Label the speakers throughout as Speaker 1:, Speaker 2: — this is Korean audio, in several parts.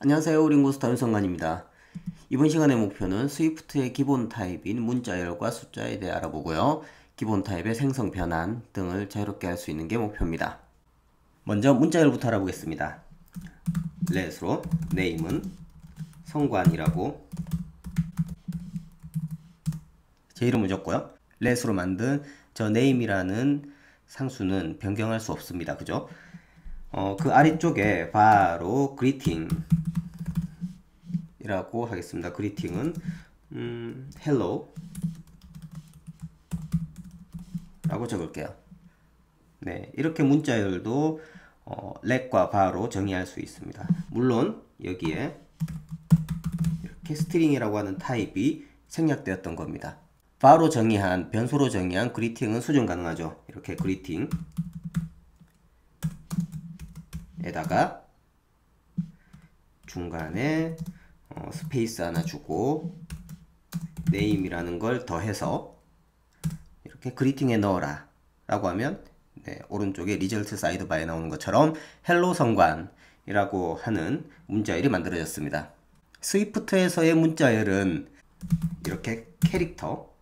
Speaker 1: 안녕하세요. 링고스타 윤성관입니다. 이번 시간의 목표는 스위프트의 기본 타입인 문자열과 숫자에 대해 알아보고요. 기본 타입의 생성 변환 등을 자유롭게 할 수 있는 게 목표입니다. 먼저 문자열부터 알아보겠습니다. let으로 name은 성관이라고 제 이름을 줬고요. let으로 만든 저 name이라는 상수는 변경할 수 없습니다. 그죠? 그 아래쪽에 바로 greeting 이라고 하겠습니다. 그리팅은 hello 라고 적을게요. 네, 이렇게 문자열도 let과 bar로 정의할 수 있습니다. 물론 여기에 이렇게 스트링이라고 하는 타입이 생략되었던 겁니다. bar로 정의한, 변수로 정의한 greeting은 수정 가능하죠. 이렇게 greeting 에다가 중간에 스페이스 하나 주고 name이라는 걸 더해서 이렇게 그리팅에 넣어라 라고 하면 오른쪽에 result sidebar에 나오는 것처럼 hello 성관이라고 하는 문자열이 만들어졌습니다. 스위프트에서의 문자열은 이렇게 캐릭터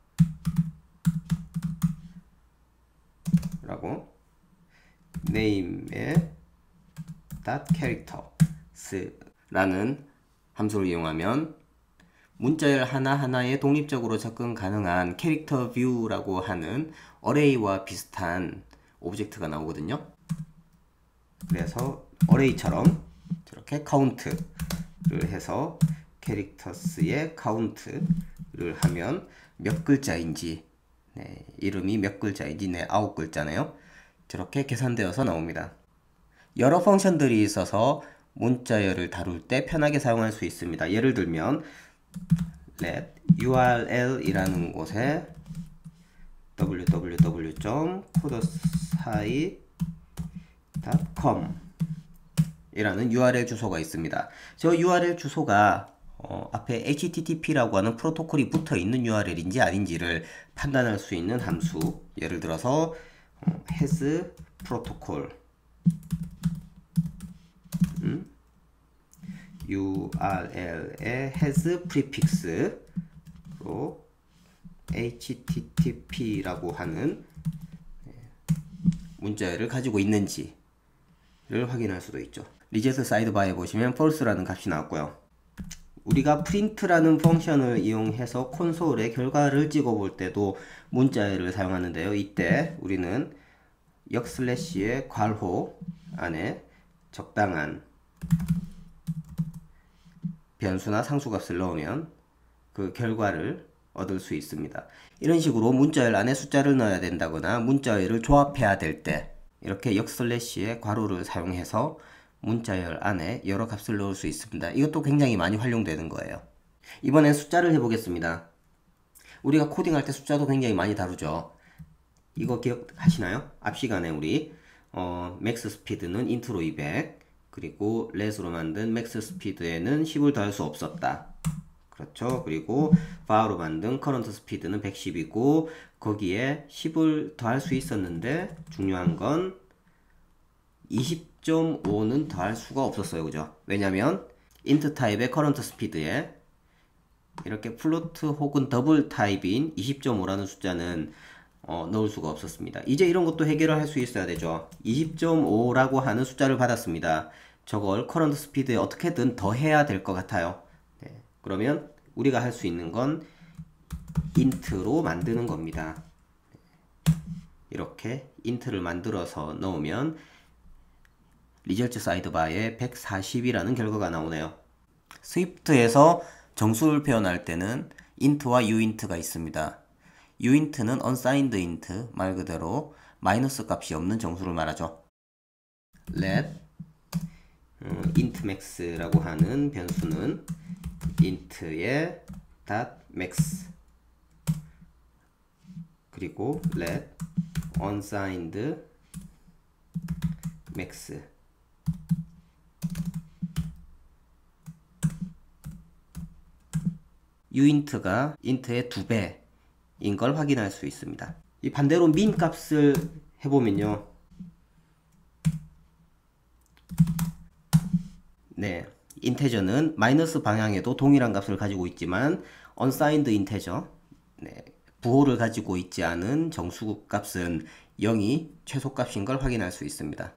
Speaker 1: 라고 name의 .characters 라는 함수를 이용하면 문자열 하나하나에 독립적으로 접근 가능한 캐릭터 뷰라고 하는 어레이와 비슷한 오브젝트가 나오거든요. 그래서 어레이처럼 이렇게 카운트를 해서 캐릭터스의 카운트를 하면 몇 글자인지 이름이 몇 글자인지 9글자네요. 저렇게 계산되어서 나옵니다. 여러 펑션들이 있어서 문자열을 다룰 때 편하게 사용할 수 있습니다. 예를 들면 let url이라는 곳에 www.codersci.com 이라는 URL 주소가 있습니다. 저 URL 주소가 앞에 HTTP라고 하는 프로토콜이 붙어 있는 URL인지 아닌지를 판단할 수 있는 함수, 예를 들어서 has protocol URL에 has prefix로 HTTP라고 하는 문자열을 가지고 있는지를 확인할 수도 있죠. result sidebar에 보시면 false라는 값이 나왔고요. 우리가 print라는 펑션을 이용해서 콘솔에 결과를 찍어 볼 때도 문자열을 사용하는데요. 이때 우리는 역슬래시의 괄호 안에 적당한 변수나 상수값을 넣으면 그 결과를 얻을 수 있습니다. 이런 식으로 문자열 안에 숫자를 넣어야 된다거나 문자열을 조합해야 될 때 이렇게 역슬래시의 괄호를 사용해서 문자열 안에 여러 값을 넣을 수 있습니다. 이것도 굉장히 많이 활용되는 거예요. 이번엔 숫자를 해보겠습니다. 우리가 코딩할 때 숫자도 굉장히 많이 다루죠. 이거 기억하시나요? 앞 시간에 우리 맥스 스피드는 인트로 200, 그리고 let으로 만든 맥스 스피드에는 10을 더할 수 없었다. 그렇죠. 그리고 bar로 만든 current 스피드는 110이고 거기에 10을 더할 수 있었는데 중요한 건 20.5는 더할 수가 없었어요. 그죠? 왜냐면 int 타입의 current 스피드에 이렇게 플로트 혹은 더블 타입인 20.5라는 숫자는 넣을 수가 없었습니다. 이제 이런 것도 해결을 할 수 있어야 되죠. 20.5라고 하는 숫자를 받았습니다. 저걸 커런트 스피드에 어떻게든 더해야 될 것 같아요. 그러면 우리가 할 수 있는 건 int로 만드는 겁니다. 이렇게 int를 만들어서 넣으면 result sidebar에 140이라는 결과가 나오네요. 스위프트에서 정수를 표현할 때는 int와 uint가 있습니다. uint는 unsigned int, 말 그대로 마이너스 값이 없는 정수를 말하죠. let int max라고 하는 변수는 int의 .max 그리고 let unsigned max uint가 int의 2배인 걸 확인할 수 있습니다. 이 반대로 min 값을 해보면요. 네, 인테저는 마이너스 방향에도 동일한 값을 가지고 있지만 unsigned 인테저, 네, 부호를 가지고 있지 않은 정수 값은 0이 최소값인 걸 확인할 수 있습니다.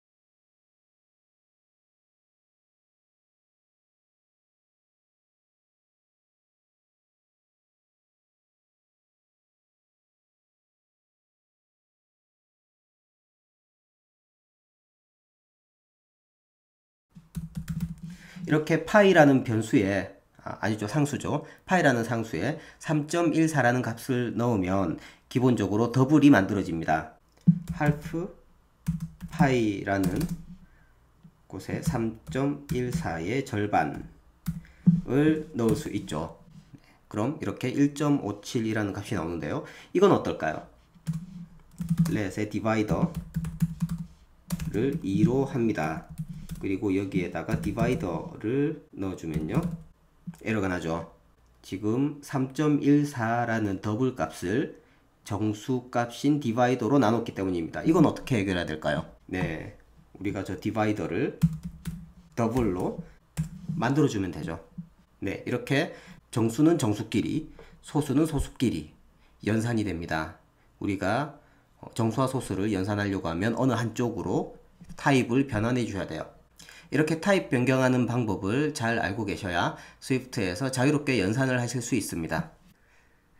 Speaker 1: 이렇게 파이라는 변수에 아니죠, 상수죠. 파이라는 상수에 3.14라는 값을 넣으면 기본적으로 더블이 만들어집니다. half 파이라는 곳에 3.14의 절반을 넣을 수 있죠. 그럼 이렇게 1.57이라는 값이 나오는데요. 이건 어떨까요? let의 디바이더를 2로 합니다. 그리고 여기에다가 디바이더를 넣어주면요, 에러가 나죠. 지금 3.14라는 더블 값을 정수 값인 디바이더로 나눴기 때문입니다. 이건 어떻게 해결해야 될까요? 네, 우리가 저 디바이더를 더블로 만들어주면 되죠. 네, 이렇게 정수는 정수끼리, 소수는 소수끼리 연산이 됩니다. 우리가 정수와 소수를 연산하려고 하면 어느 한쪽으로 타입을 변환해 주셔야 돼요. 이렇게 타입 변경하는 방법을 잘 알고 계셔야 스위프트에서 자유롭게 연산을 하실 수 있습니다.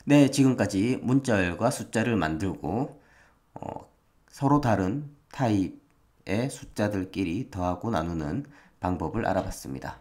Speaker 1: 네, 지금까지 문자열과 숫자를 만들고 서로 다른 타입의 숫자들끼리 더하고 나누는 방법을 알아봤습니다.